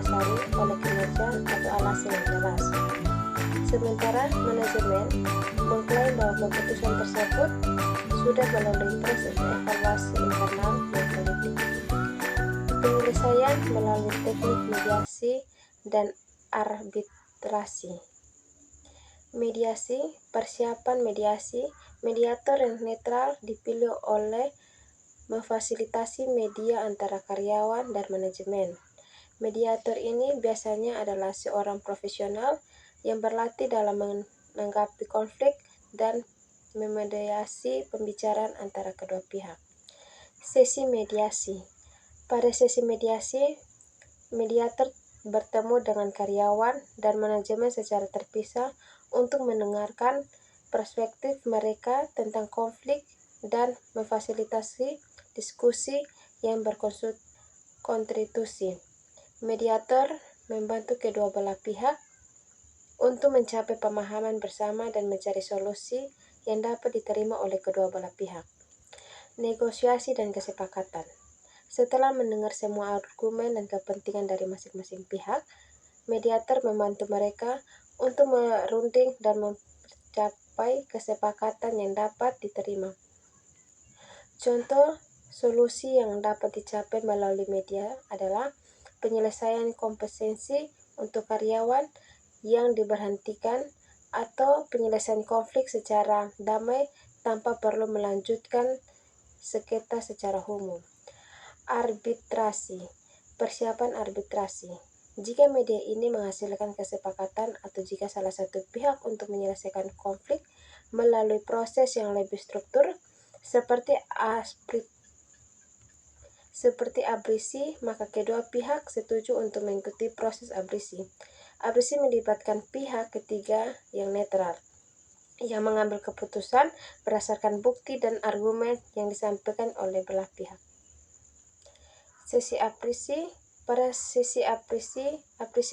didasari oleh kinerja atau alasan yang jelas. Sementara manajemen mengklaim bahwa keputusan tersebut sudah melalui proses evaluasi internal yang teliti. Penyelesaian melalui teknik mediasi dan arbitrasi. Mediasi, persiapan mediasi, mediator yang netral dipilih oleh memfasilitasi media antara karyawan dan manajemen. Mediator ini biasanya adalah seorang profesional yang berlatih dalam menanggapi konflik dan memediasi pembicaraan antara kedua pihak. Sesi mediasi. Pada sesi mediasi, mediator bertemu dengan karyawan dan manajemen secara terpisah untuk mendengarkan perspektif mereka tentang konflik dan memfasilitasi diskusi yang berkontribusi. Mediator membantu kedua belah pihak untuk mencapai pemahaman bersama dan mencari solusi yang dapat diterima oleh kedua belah pihak. Negosiasi dan kesepakatan. Setelah mendengar semua argumen dan kepentingan dari masing-masing pihak, mediator membantu mereka untuk merunding dan mencapai kesepakatan yang dapat diterima. Contoh solusi yang dapat dicapai melalui media adalah penyelesaian kompensasi untuk karyawan yang diberhentikan atau penyelesaian konflik secara damai tanpa perlu melanjutkan sengketa secara umum. Arbitrasi, persiapan arbitrasi. Jika media ini menghasilkan kesepakatan atau jika salah satu pihak untuk menyelesaikan konflik melalui proses yang lebih struktur seperti abrisi, maka kedua pihak setuju untuk mengikuti proses abrisi. Abrisi melibatkan pihak ketiga yang netral, yang mengambil keputusan berdasarkan bukti dan argumen yang disampaikan oleh belah pihak. Sesi abrisi. Pada sesi abrisi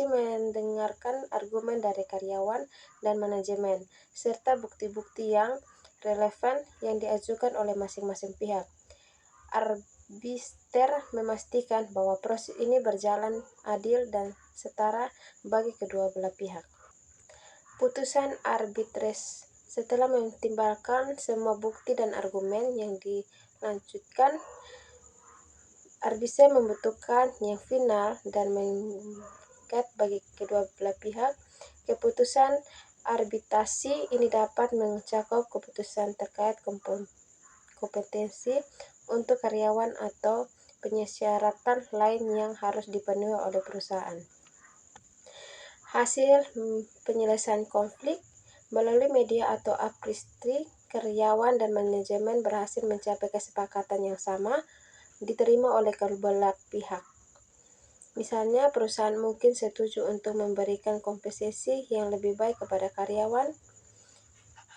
mendengarkan argumen dari karyawan dan manajemen, serta bukti-bukti yang relevan yang diajukan oleh masing-masing pihak. Arbiter memastikan bahwa proses ini berjalan adil dan setara bagi kedua belah pihak. Putusan arbitrer. Setelah mempertimbangkan semua bukti dan argumen yang dilanjutkan, arbiter membutuhkan yang final dan mengikat bagi kedua belah pihak. Keputusan arbitrasi ini dapat mencakup keputusan terkait kompetensi untuk karyawan atau persyaratan lain yang harus dipenuhi oleh perusahaan. Hasil penyelesaian konflik melalui media atau abrisi, karyawan dan manajemen berhasil mencapai kesepakatan yang sama diterima oleh kedua belah pihak. Misalnya, perusahaan mungkin setuju untuk memberikan kompensasi yang lebih baik kepada karyawan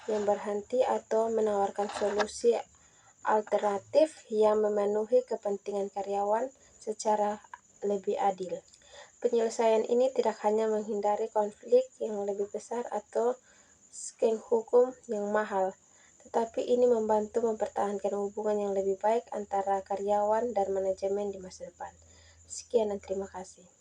yang berhenti atau menawarkan solusi alternatif yang memenuhi kepentingan karyawan secara lebih adil. Penyelesaian ini tidak hanya menghindari konflik yang lebih besar atau skema hukum yang mahal, tetapi ini membantu mempertahankan hubungan yang lebih baik antara karyawan dan manajemen di masa depan. Sekian dan terima kasih.